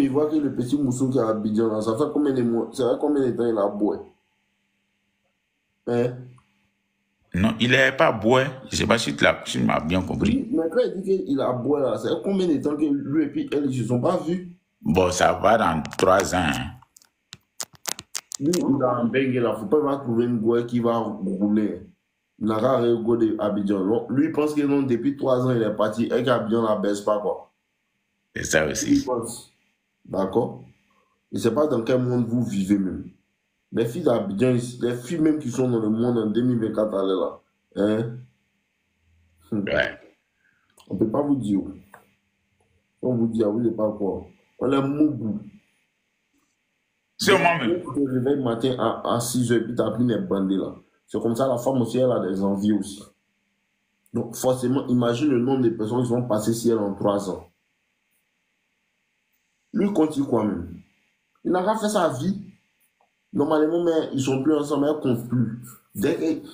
il voit que le petit Moussou qui est à Abidjan, là, ça fait combien de mois, ça fait combien de temps il a boit? Hein? Non, il n'est pas bois. Je ne sais pas si tu m'as bien compris. Oui, mais quand il dit qu'il a boit là, ça fait combien de temps que lui et puis elle, ils ne se sont pas vus? Bon, ça va dans 3 ans. Hein. Lui, il a un bengue là, il ne faut pas trouver une boîte qui va rouler. Il n'a qu'à regarder Abidjan. Lui, il pense que non, depuis 3 ans, il est parti et qu'Abidjan ne la baisse pas, quoi. C'est ça Il aussi. pense. D'accord? Je ne sais pas dans quel monde vous vivez même. Les filles d'Abidjan, les filles même qui sont dans le monde en 2024, allez là. Hein? Ouais. On ne peut pas vous dire. On vous dit, vous ne savez pas quoi. On est mougou. Sûrement même. Tu te réveilles le matin à 6 h, puis tu as pris les bandés là. C'est comme ça, la femme aussi, elle a des envies aussi. Donc, forcément, imagine le nombre de personnes qui vont passer si elle en 3 ans. Lui, compte quoi même? Il n'a pas fait sa vie. Normalement, mais ils ne sont plus ensemble, elles ne comptent plus. Dès que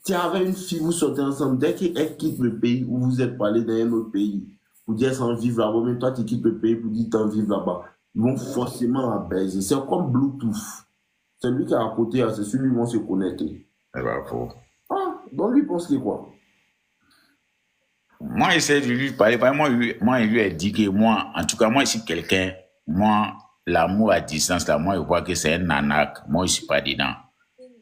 tu es avec une fille, vous sortez ensemble, dès qu'elle quitte le pays où vous êtes parlé dans un autre pays, vous dites sans vivre là-bas, mais toi tu quittes le pays pour dire t'en vivre là-bas, ils vont forcément la baiser. C'est comme Bluetooth. C'est lui qui est à côté, c'est celui qui vont se connecter. C'est pas faux. Ah, donc lui pense que quoi? Moi, j'essaie de lui parler. Moi, il lui a dit que moi, en tout cas, moi, si quelqu'un, moi, l'amour à distance, là, moi, je vois que c'est un nanak. Moi, je ne suis pas dedans.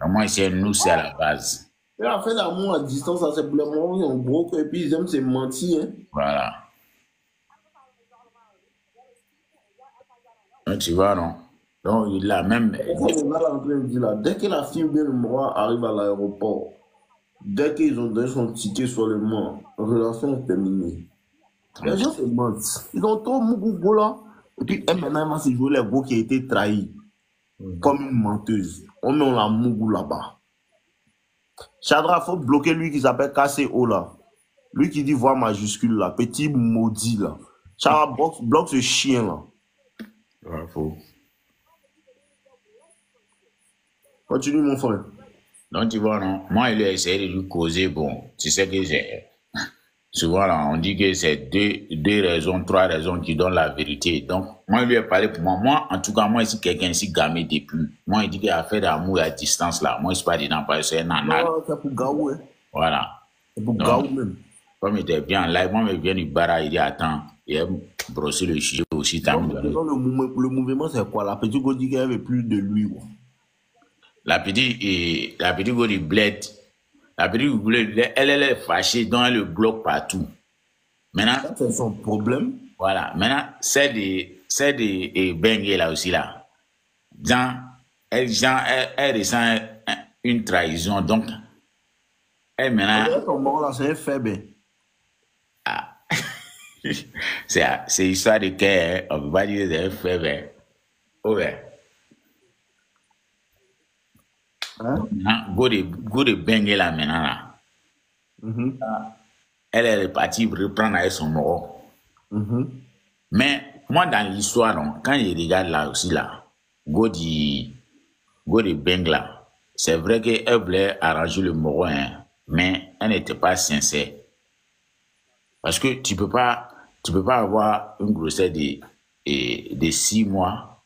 Moi, nous, c'est à la base. Il a fait l'amour à distance, ça c'est pour les moments où ils ont gros, et puis ils aiment se mentir. Hein. Voilà. Donc, tu vois, non? Donc, il a même. Dès que la fille ou bien le mort arrive à l'aéroport, dès qu'ils ont donné son ticket sur le mort, la relation est terminée. Les gens se mentent. Ils ont trop Mougou là. Et puis, elle, maintenant, elle va se jouer les beaux qui a été trahi comme une menteuse. On met la Mougou là-bas. Chadra, il faut bloquer lui qui s'appelle KCO là. Lui qui dit voix majuscule là. Petit maudit là. Chadra, bloque ce chien là. Ouais, faux. Continue mon frère. Donc, tu vois, non? Moi, il a essayé de lui causer, bon, tu sais que j'ai. Souvent, là, on dit que c'est deux raisons, 3 raisons qui donnent la vérité. Donc, moi, il lui ai parlé pour moi. Moi, en tout cas, moi, si quelqu'un ici gamé depuis, moi, il dit qu'il a fait d'amour à distance, là. Moi, je ne suis pas dedans parce que c'est un anal. Non, c'est pour Gaou, hein. Voilà. C'est pour Donc, Gaou même. comme il était bien en live, moi, il vient du bara, il dit, attends, il a brossé le chien aussi. Le mouvement, c'est quoi? La petite go dit qu'elle veut plus de lui. Quoi. La petite go du bled. La petite go, elle est fâchée, donc elle le bloque partout. Maintenant, c'est son problème. Voilà. Maintenant, c'est des bengues là aussi là. Elle ressent une trahison. Donc, elle maintenant. Son mort là, c'est un faible. Ah. c'est histoire de cœur. On ne peut pas dire que c'est un faible. Ouais. Go de bengue là maintenant là. Elle est repartie reprendre avec son mort. Mais moi, dans l'histoire, quand je regarde là aussi, là, go de Beng là, c'est vrai qu'elle voulait arranger le moro, hein, mais elle n'était pas sincère. Parce que tu peux pas avoir une grossesse de 6 mois,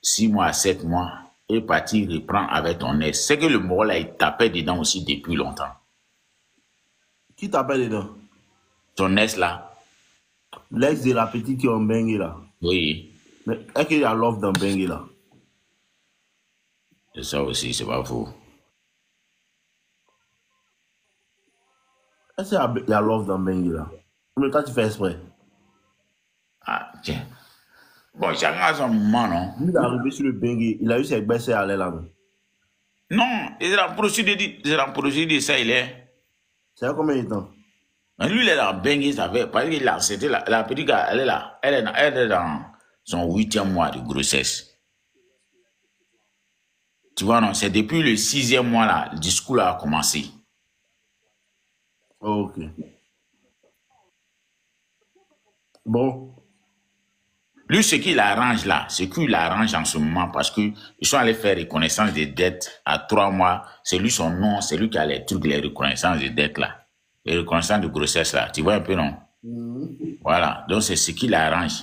6 mois à 7 mois, et partir reprendre avec ton ex. C'est que le moro là, il tapait dedans aussi depuis longtemps. Qui tapait dedans? Ton ex là. L'ex de la petite qui est en bengue là. Oui. Mais est-ce qu'il y a love dans bengue là? Et ça aussi, c'est pas faux. Est-ce qu'il y a love dans bengue là? Mais toi tu fais exprès. Ah, tiens. Bon, chacun a son moment, non? Lui, il est arrivé sur le bengue, il a eu ses baisses à l'aller là. Non, c'est la procédure de ça, il est. C'est combien de temps? Mais lui, il est dans bengue, ça fait. Parce qu'il a, c'était la petite, elle est là. Elle est dans son 8e mois de grossesse. Tu vois, non, c'est depuis le 6e mois là, le discours là a commencé. Ok. Bon. Lui, ce qu'il arrange là, en ce moment, parce qu'ils sont allés faire reconnaissance des dettes à 3 mois. C'est lui son nom, c'est lui qui a les trucs, les reconnaissances des dettes là. Les reconnaissances de grossesse là. Tu vois un peu, non? Voilà. Donc, c'est ce qu'il arrange.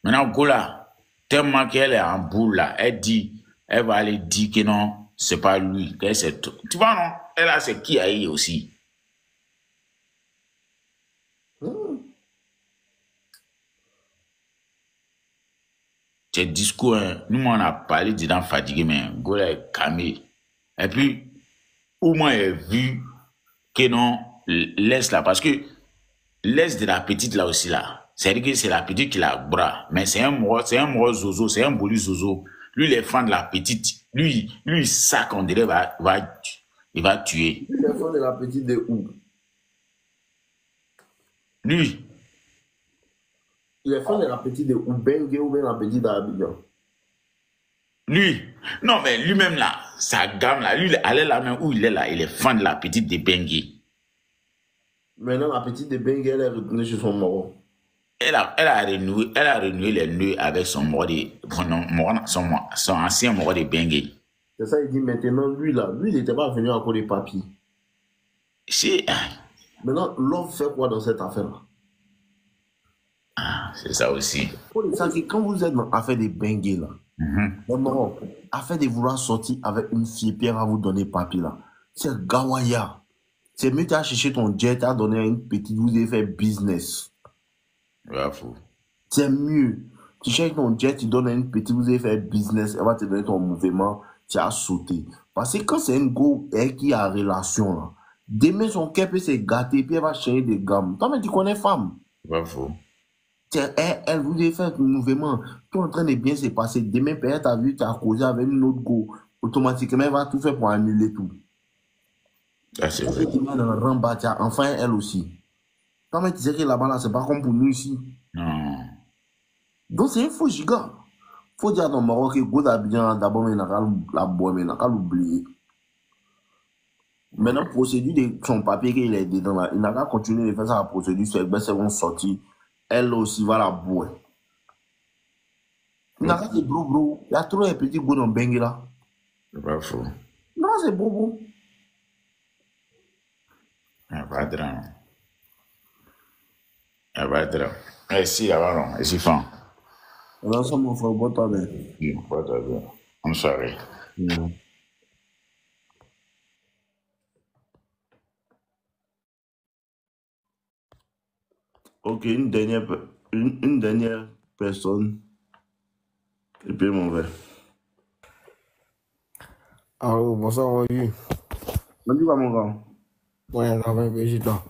Maintenant, Gola, tellement qu'elle est en boule là, elle va aller dire que non, c'est pas lui, que c'est tout. Tu vois, non? Elle a c'est qui a eu aussi. Ces discours, hein, nous, on a parlé dedans fatigué, mais Gola est calmé. Et puis, au moins, elle a vu que non, laisse là, parce que laisse de la petite là aussi là. C'est-à-dire que c'est la petite qui la bras, mais c'est un mort zozo, c'est un bolu zozo. Lui, les fans de la petite, lui, ça qu'on dirait il va tuer. Les fans de la petite de où? Lui, Les fans de la petite de Ubengue ou bien la petite d'Abidjan? lui, non, mais lui-même là, sa gamme là, lui, elle est là même où il est là, il est fan de la petite de Bengue. Maintenant, la petite de Bengue, elle est retournée sur son mort. Elle a renoué les nœuds avec son ancien mort de Bengue. C'est ça, il dit maintenant, lui là, lui, il n'était pas venu encore des papiers. C'est Maintenant, l'homme fait quoi dans cette affaire-là? c'est ça aussi. Pour ça que quand vous êtes dans l'affaire des Bengue là, non, affaire de vouloir sortir avec une fille, puis elle va vous donner papier là, c'est Gawaya. C'est mieux tu as cherché ton jet, tu as donné à une petite, vous avez fait business. Bravo. C'est mieux. Tu cherches ton jet, tu donnes à une petite, vous avez fait business, elle va te donner ton mouvement, tu as sauté. Parce que quand c'est une go qui a relation là, demain son cœur peut se gâter, puis elle va changer de gamme. Toi, mais tu connais femme. Bravo. Elle vous a fait un mouvement, tout en train de bien se passer. Demain, peut-être, tu as vu, tu as causé avec une autre go. Automatiquement, elle va tout faire pour annuler tout. Ah, c'est vrai. Enfin, elle aussi. Quand même, tu sais que là-bas, là, c'est pas comme pour nous ici. Non. Donc, c'est un faux giga. Faut dire à ton Maroc que Gouda bien, d'abord, il n'a qu'à l'oublier. Maintenant, procédure de son papier qu'il est dedans là, il n'a qu'à continuer de faire sa procédure, c'est vont sortir. Elle aussi va la boire. Il n'a qu'à dire bro. Il y a trop de petits goûts dans Bengue là. C'est pas faux. Non, c'est bobo. Pas de drame. Pas de drame. Ici, là-bas, ici, fan. Là, ça m'a fait bon temps. Pas de drame. I'm sorry. Ok, une dernière personne. Et puis mon verre. Allô, bonsoir, mon vieux. On dit quoi, mon gars? Ouais, ça va, Brigitte, là.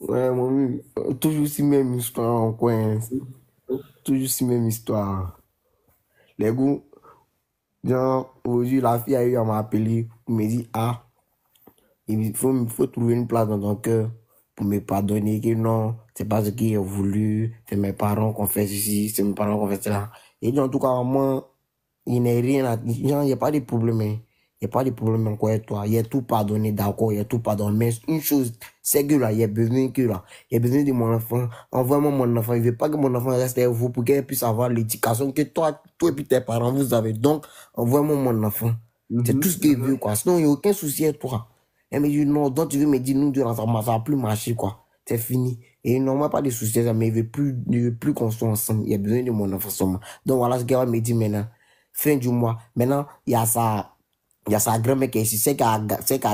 Ouais, mon vieux, toujours si même histoire en coin. Toujours si même histoire. Les goûts, genre, aujourd'hui, la fille a eu à m'appeler pour me dire, ah, il faut trouver une place dans ton cœur pour me pardonner, que non, c'est pas ce qu'il a voulu, c'est mes parents qu'on fait ceci, c'est mes parents qu'on fait cela. Et donc, en tout cas, moi, il n'y a rien à dire, il n'y a pas de problème, hein. Il n'y a pas de problème encore avec toi. Il y a tout pardonné, d'accord, il y a tout pardonné. Mais une chose, c'est que là, il y a besoin de mon enfant. Envoie-moi mon enfant. Il ne veut pas que mon enfant reste avec vous pour qu'elle puisse avoir l'éducation que toi et puis tes parents, vous avez. Donc, envoie-moi mon enfant. C'est tout ce qu'il veut, quoi. Sinon, il n'y a aucun souci avec toi. Elle me dit, non, donc tu veux me dire, nous deux, ça va plus marcher, quoi. C'est fini. Et non, moi, pas de soucis, mais il veut plus qu'on soit ensemble. Il a besoin de mon enfant seulement. Donc, voilà ce qu'elle me dit maintenant. Fin du mois. Maintenant, il y a sa grand-mère qui est ici, c'est qu'à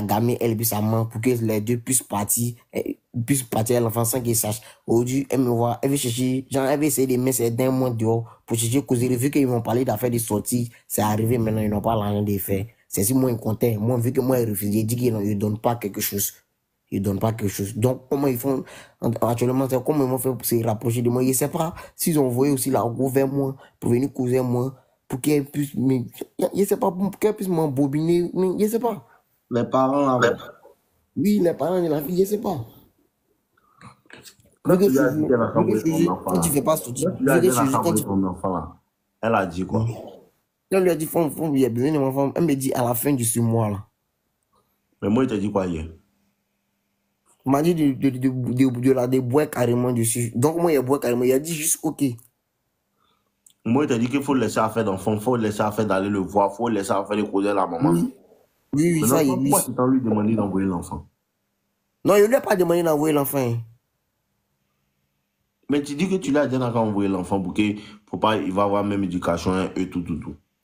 gamer elle et sa maman pour que les deux puissent partir à l'enfant sans qu'il sache. Aujourd'hui, elle me voit, elle veut chercher, genre, elle veut essayer de mettre ses d'un mois dehors pour chercher causer. Vu qu'ils m'ont parlé d'affaires de sortie, c'est arrivé maintenant, ils n'ont pas l'argent de faire. C'est si moi, ils comptaient. Moi, vu que moi, ils refusent, ils disent qu'ils ne donnent pas quelque chose. Ils donnent pas quelque chose. Donc, comment ils font, actuellement, c'est comment ils vont faire pour se rapprocher de moi. Je ne sais pas s'ils ont envoyé aussi la go vers moi pour venir causer moi. Pour qu'elle puisse, mais, je sais pas, pour qu'elle puisse m'embobiner, mais je sais pas. Les parents là. Oui, les parents de la fille, je sais pas. Quand tu lui as dit qu'elle a envoyé ton enfant Quand tu fais pas sortir, quand ton enfant là, elle a dit quoi? Elle lui a dit, il y a besoin de mon enfant. Elle me dit à la fin de ce mois là. Mais moi, il t'a dit quoi hier? Il m'a dit de boire carrément dessus. Donc, moi, il a boire carrément. Il a dit juste, ok. Moi, il t'a dit qu'il faut laisser affaire d'enfant, il faut laisser affaire d'aller le voir, il faut laisser affaire de causer la maman. Oui, ça, il dit. Pourquoi tu t'en lui demandé d'envoyer l'enfant? Non, il ne lui a pas demandé d'envoyer l'enfant. Mais tu dis que tu l'as déjà envoyé l'enfant pour que, pour pas, il va avoir même éducation et tout.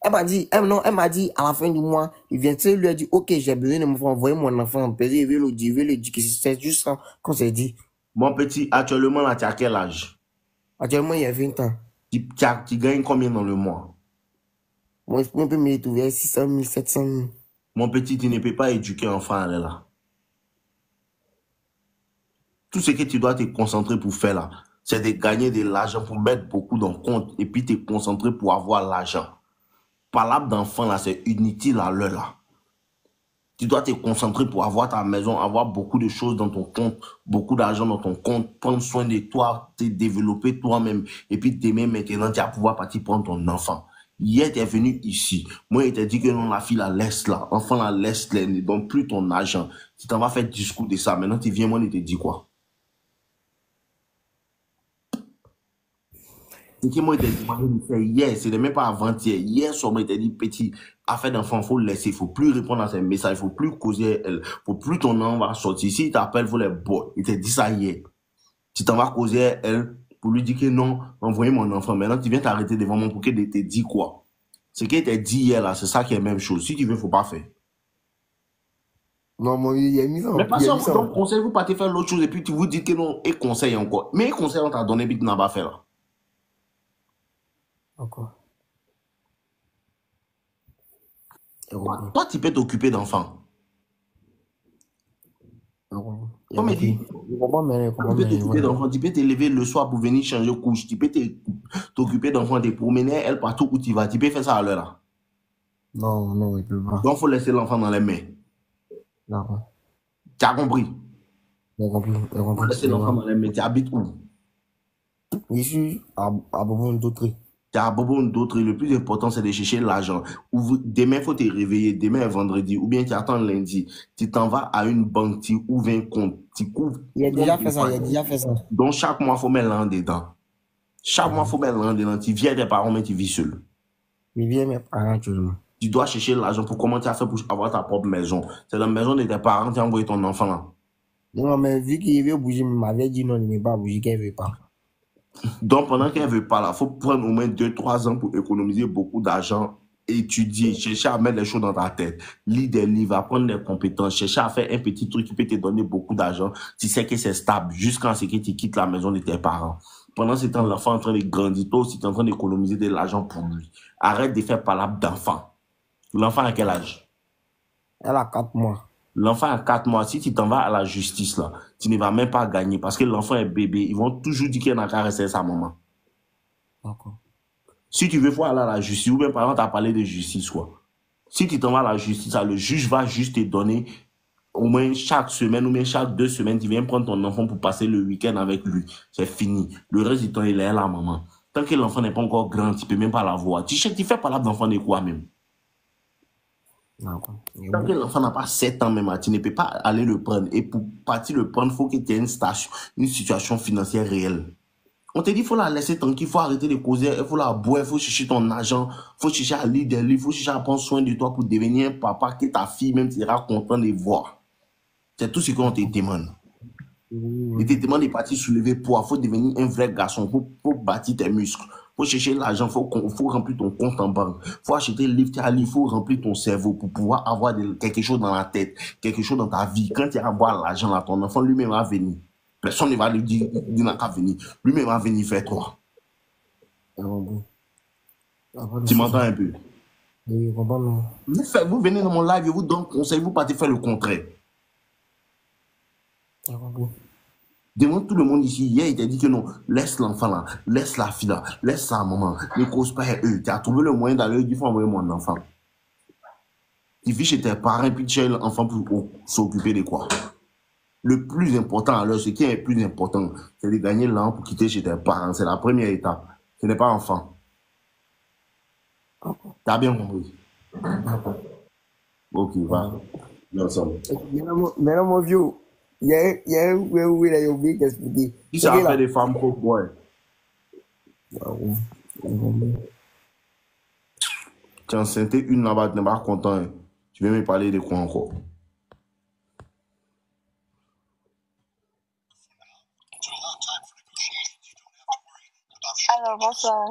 Elle m'a dit, non, elle m'a dit à la fin du mois, il vient, tu sais, il lui a dit, ok, j'ai besoin de m'envoyer mon enfant en pays, il veut le dire, c'est juste ça qu'on s'est dit. Mon petit, actuellement, là, tu as quel âge? Actuellement, il y a 20 ans. Tu gagnes combien dans le mois? Moi, je peux me retrouver 600 000, 700 000. Mon petit, tu ne peux pas éduquer un enfant là. Tout ce que tu dois te concentrer pour faire là, c'est de gagner de l'argent pour mettre beaucoup dans le compte et puis te concentrer pour avoir l'argent. Parler d'enfant là, c'est inutile à l'heure là. Tu dois te concentrer pour avoir ta maison, avoir beaucoup de choses dans ton compte, beaucoup d'argent dans ton compte, prendre soin de toi, te développer toi-même. Et puis demain, maintenant, tu vas pouvoir partir prendre ton enfant. Hier, tu es venu ici. Moi, il t'a dit que non, la fille la laisse là. Enfant la laisse là, ne donne plus ton argent. Tu t'en vas faire discours de ça. Maintenant, tu viens, moi, il te dit quoi? C'est que moi, il t'a demandé de faire hier, c'est même pas avant-hier. Hier soir, moi, il t'a dit, petit, affaire d'enfant, il faut le laisser, il faut plus répondre à ses messages, il faut plus causer elle, il faut plus ton nom va sortir. Si il t'appelle, il faut les boire. Il t'a dit ça hier. Tu t'en vas causer elle pour lui dire que non, envoyez mon enfant. Maintenant, tu viens t'arrêter devant moi pour qu'il te dit quoi? Ce qu'il t'a dit hier, là, c'est ça qui est la même chose. Si tu veux, faut pas faire. Non, moi, il a mis ça. Mais pas Il a ça, mis ça. donc, conseil, vous partez faire l'autre chose et puis tu vous dites que non, et conseil encore. Mais conseil, on t'a donné, puis tu n'as pas fait là. Encore. Toi, tu peux t'occuper d'enfants. Comme il dit, Je comprends, mais tu peux t'occuper d'enfants, tu peux te lever le soir pour venir changer de couche, tu peux t'occuper d'enfants, te promener elle partout où tu vas, tu peux faire ça à l'heure là. Non, il peut pas. Donc, il faut laisser l'enfant dans les mains. D'accord. Tu as compris? J'ai compris. Il faut laisser l'enfant dans les mains. Tu habites où? Je suis à Bobon d'autres. Tu as beaucoup d'autres. Le plus important, c'est de chercher l'argent. Demain, il faut te réveiller. Demain est vendredi. Ou bien tu attends lundi. Tu t'en vas à une banque, tu ouvres un compte. Tu couvres. Il a déjà fait ça. Donc, chaque mois, il faut mettre l'an dedans. Chaque mois, il faut mettre l'an dedans. Tu viens des parents, mais tu vis seul. Il vient mes parents actuellement. Tu dois chercher l'argent pour comment tu as fait pour avoir ta propre maison. C'est la maison de tes parents, tu as envoyé ton enfant là. Non, mais vu qu'il veut bouger, il m'avait dit non, il ne veut pas bouger, qu'il ne veut pas. Donc, pendant qu'elle ne veut pas là, il faut prendre au moins 2-3 ans pour économiser beaucoup d'argent, étudier, chercher à mettre les choses dans ta tête, lire des livres, apprendre des compétences, chercher à faire un petit truc qui peut te donner beaucoup d'argent. Tu sais que c'est stable jusqu'à ce que tu quittes la maison de tes parents. Pendant ce temps, l'enfant est en train de grandir, toi aussi tu es en train d'économiser de l'argent pour lui. Arrête de faire palabre d'enfant. L'enfant a quel âge? Elle a 4 mois. L'enfant a 4 mois. Si tu t'en vas à la justice, là, tu ne vas même pas gagner parce que l'enfant est bébé. Ils vont toujours dire qu'il n'a qu'à rester sa maman. D'accord. Si tu veux voir aller à la justice, ou bien par exemple, tu as parlé de justice, quoi. Si tu t'en vas à la justice, là, le juge va juste te donner au moins chaque semaine ou bien chaque 2 semaines, tu viens prendre ton enfant pour passer le week-end avec lui. C'est fini. Le reste du temps, il est à la maman. Tant que l'enfant n'est pas encore grand, tu ne peux même pas la voir. Tu fais pas d'enfant de quoi même? D'accord. Tant que l'enfant n'a pas 7 ans même, tu ne peux pas aller le prendre. Et pour partir le prendre, il faut que tu aies une situation financière réelle. On te dit, il faut la laisser tranquille, il faut arrêter de causer, il faut la boire, il faut chercher ton argent, il faut chercher à lire des livres, il faut chercher à prendre soin de toi pour devenir un papa que ta fille même sera contente de voir. C'est tout ce qu'on te demande. Il te demande de partir soulever poids, il faut devenir un vrai garçon, il faut bâtir tes muscles. Il faut chercher l'argent, il faut remplir ton compte en banque. Il faut acheter le livre, il faut remplir ton cerveau pour pouvoir avoir quelque chose dans la tête, quelque chose dans ta vie. Quand tu vas avoir l'argent là, ton enfant lui-même va venir. Personne ne va lui dire qu'il n'a qu'à venir. Lui-même va venir faire toi. Tu m'entends un peu? Oui, je comprends, non. Vous venez dans mon live, je vous donne conseil, vous partez faire le contraire. Demande tout le monde ici. Hier, il t'a dit que non, laisse l'enfant là, laisse la fille là, laisse sa maman, ne cause pas eux. Tu as trouvé le moyen d'aller, il faut envoyer mon enfant. Tu vis chez tes parents, puis tu as l'enfant pour s'occuper de quoi? Le plus important, alors, ce qui est le plus important, c'est de gagner l'an pour quitter chez tes parents. C'est la première étape. Ce n'est pas enfant. T'as bien compris? Ok, va. Ensemble. Maintenant, mon vieux, il y a un où il a oublié d'expliquer. Qui ça fait des femmes pour boire? Tu es enceinte, une là-bas, tu n'es pas content. Hein. Tu veux me parler de quoi encore? Alors, bonsoir.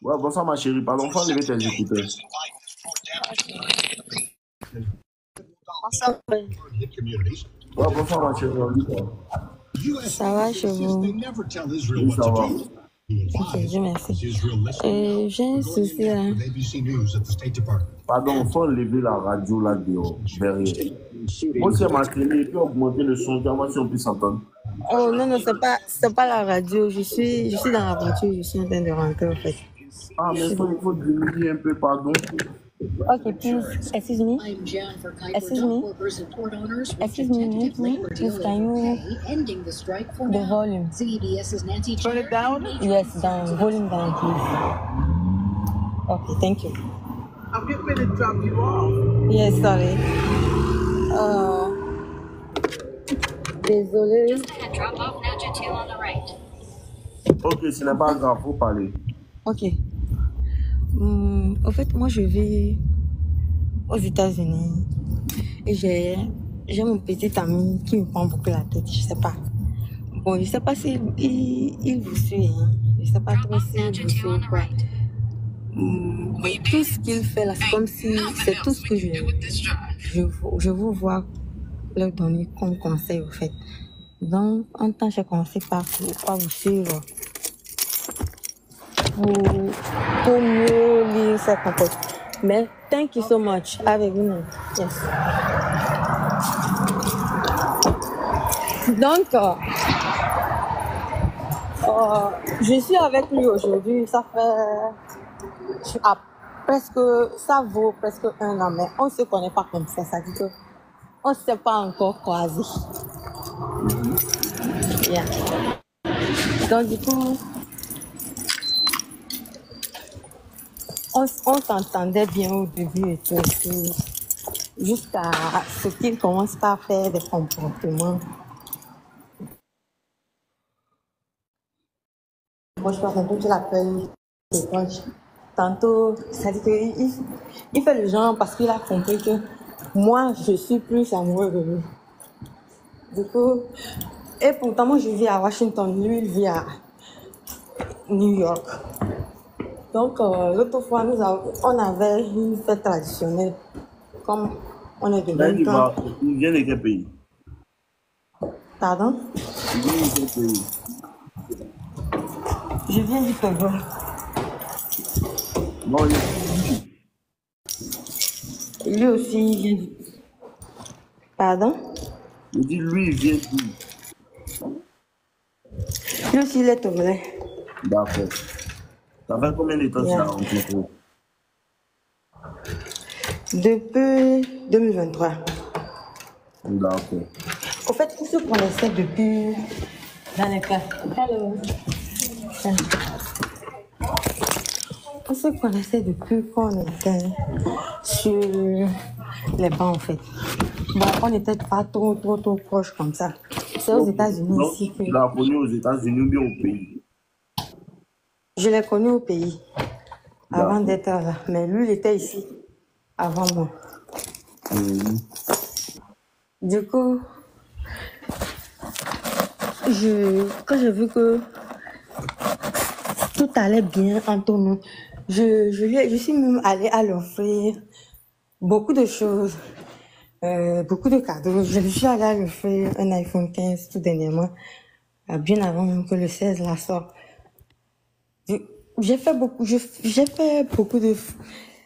Ouais, bonsoir ma chérie. Pardon, faut enlever tes écouteurs. Bonsoir. Ouais, bonsoir ma chérie. On dit quoi? Ça va chez vous? Oui, ça va. Ok, Dieu merci. J'ai un souci là. Pardon, faut enlever la radio là dehors, derrière. Moi, c'est ma clé, et puis augmenter le son, voir si on peut s'entendre. Oh non, non, c'est pas la radio. Je suis dans la voiture, je suis en train de rentrer en fait. Ah, mais il faut diminuer un peu, pardon. Okay, please, excuse me. Excuse me. Excuse me, please, can you the volume? Turn it down? Yes, down. Volume down, please. Okay, thank you. I'm getting ready to drop you off. Yes, sorry. Désolé. Ok, ce n'est pas grave, faut parler. Ok. En fait, moi, je vis aux États-Unis et j'ai mon petit ami qui me prend beaucoup la tête. Je sais pas. Bon, je sais pas si il vous suit. Hein. Je sais pas trop si il vous suit ou quoi. Tout ce qu'il fait là, c'est comme si c'est tout ce que je vous vois leur donner comme conseil, au fait. Donc, en temps, j'ai commencé par vous suivre pour mieux lire ses contextes. Mais thank you so much. Avec vous. Yes. Donc, je suis avec lui aujourd'hui. Ça vaut presque 1 an, mais on se connaît pas comme ça. Ça dit que on s'est pas encore croisés. Yeah. Donc, du coup, on s'entendait bien au début et tout, jusqu'à ce qu'il commence par faire des comportements. Moi, je pense un peu qu'il appelle des proches. Tantôt, ça dit qu'il fait le genre parce qu'il a compris que moi, je suis plus amoureux de lui. Du coup, et pourtant, moi, je vis à Washington, lui, il vit à New York. Donc, l'autre fois, on avait une fête traditionnelle. Comme on est de même temps. Il vient de quel pays? Pardon? Il vient de quel pays? Je viens du Togo. Non, Lui aussi, il vient du... Pardon? Je dis lui, il vient d'où? Lui aussi, il est togolais. D'accord. Ça fait combien de temps que tu l'as rencontré? Depuis 2023. D'accord. Au fait, on se connaissait depuis dans les classes. Hello. On se connaissait depuis qu'on était sur les bancs, en fait. Bon, on n'était pas trop proches comme ça. C'est aux États-Unis ici que... Tu l'as connu aux États-Unis ou bien au pays? Je l'ai connu au pays avant d'être là. Mais lui, il était ici avant moi. Du coup, quand j'ai vu que tout allait bien entre nous, je suis même allée à l'offrir beaucoup de choses, beaucoup de cadeaux. Je suis allée à l'offrir un iPhone 15 tout dernièrement, bien avant même que le 16 la sorte. J'ai fait beaucoup de,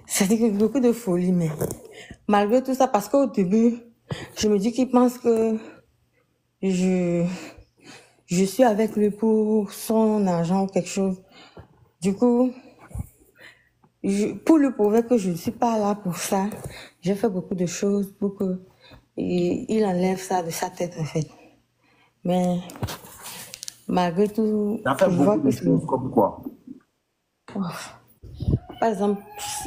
c'est-à-dire que beaucoup de folie, mais malgré tout ça, parce qu'au début, je me dis qu'il pense que je suis avec lui pour son argent ou quelque chose. Du coup, pour lui prouver que je ne suis pas là pour ça, j'ai fait beaucoup de choses pour que il enlève ça de sa tête, en fait. Mais malgré tout, Tu as fait beaucoup de choses comme quoi? Par exemple,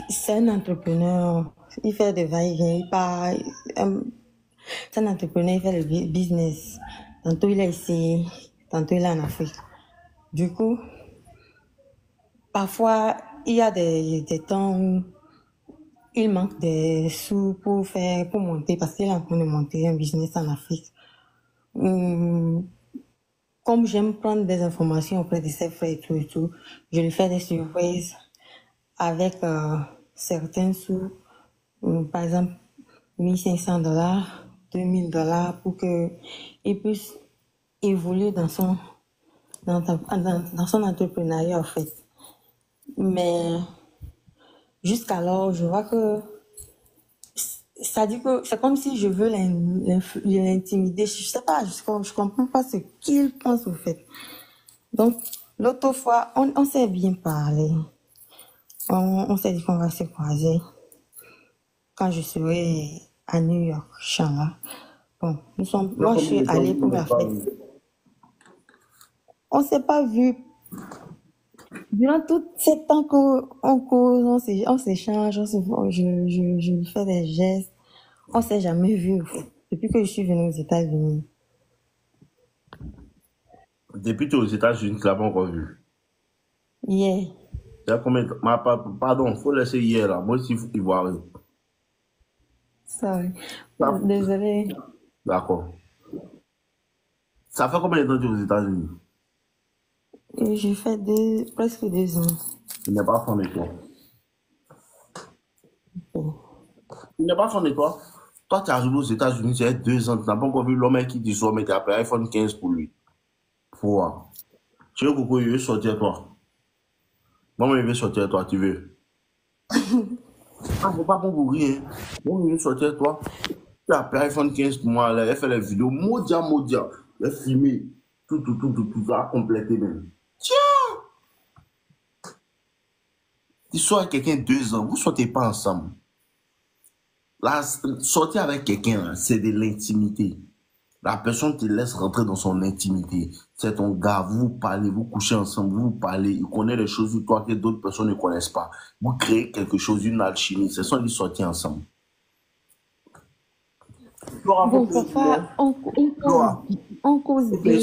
c'est un entrepreneur, il fait des va-et-vient, c'est un entrepreneur, il fait le business. Tantôt il est ici, tantôt il est en Afrique. Du coup, parfois, il y a des temps où il manque des sous pour monter, parce qu'il est en train de monter un business en Afrique. Comme comme j'aime prendre des informations auprès de ses frères et tout, je lui fais des surprises avec certains sous, par exemple, $1 500, $2 000 pour qu'il puisse évoluer dans son entrepreneuriat, en fait. Mais jusqu'alors, je vois que ça dit que c'est comme si je veux l'intimider. Je sais pas, je comprends pas ce qu'il pense, au fait. Donc, l'autre fois, on s'est bien parlé. On s'est dit qu'on va se croiser quand je serai à New York, Inch'Allah. Bon, moi, je suis allée pour la fête. On s'est pas vu. Durant tout ce temps qu'on cause, on s'échange, je lui fais des gestes. On s'est jamais vu, en fait, depuis que je suis venue aux États-Unis. Depuis que tu es aux États-Unis, tu l'as pas encore vu. Yeah. Il y a combien de temps? Pardon, faut laisser hier là. Moi aussi, il faut aller. Sorry. Désolée. D'accord. Ça fait combien de temps que tu es aux États-Unis? J'ai fait presque 2 ans. Il n'est pas fan de toi. Il n'est pas fan de toi. Toi, tu es arrivé aux États-Unis, tu as 2 ans, tu n'as pas encore vu l'homme qui dit soit, mais tu as appelé iPhone 15 pour lui. Pour voir. Tu veux coucou, il veut sortir toi. Maman, il veut sortir toi, tu veux. Ah, faut pas bon pour rien. Maman, il veut sortir toi. Tu as appelé iPhone 15 pour moi, elle fait les vidéos, modia. Elle a filmé. Tout, a complété même. Tiens! Tu sors avec quelqu'un 2 ans, vous ne sortez pas ensemble. Là, sortir avec quelqu'un, c'est de l'intimité. La personne te laisse rentrer dans son intimité. C'est ton gars, vous parlez, vous couchez ensemble, vous parlez, il connaît des choses sur toi que d'autres personnes ne connaissent pas. Vous créez quelque chose, une alchimie. C'est ça, ils sortent ensemble. Bon, parfois, on cause bien.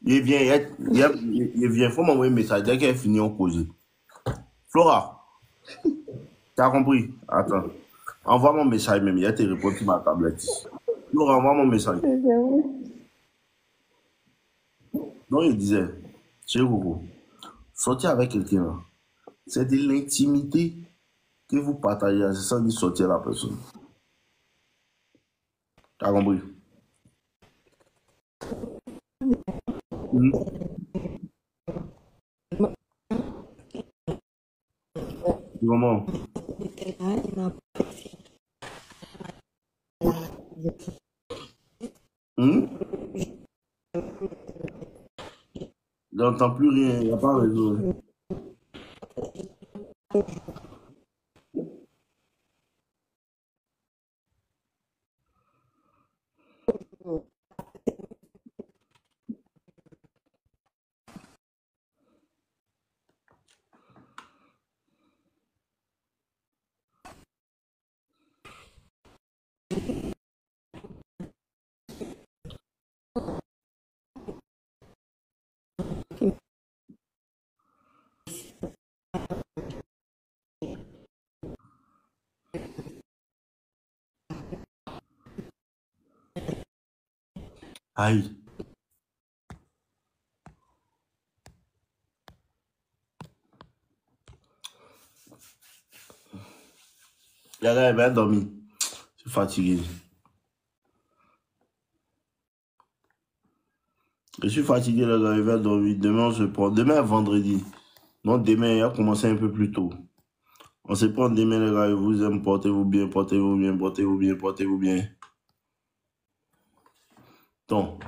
Il vient, faut m'envoyer un message. Dès qu'elle finit, on cause. Flora, tu as compris? Attends. Envoie mon message même. Il y a tes réponses sur ma tablette. Flora, envoie mon message. Donc, il disait, chez vous, sortir avec quelqu'un, c'est de l'intimité que vous partagez. C'est ça de sortir la personne. Tu as compris? Comment? Je n'entends plus rien, il n'y a pas de réseau. Aïe. Les gars, il va dormir. Je suis fatigué. Je suis fatigué, les gars, il va dormir. Demain, on se prend. Demain, vendredi. Non, demain, il a commencé un peu plus tôt. On se prend demain, les gars. Je vous aime. Portez-vous bien, portez-vous bien, portez-vous bien, portez-vous bien. Donc.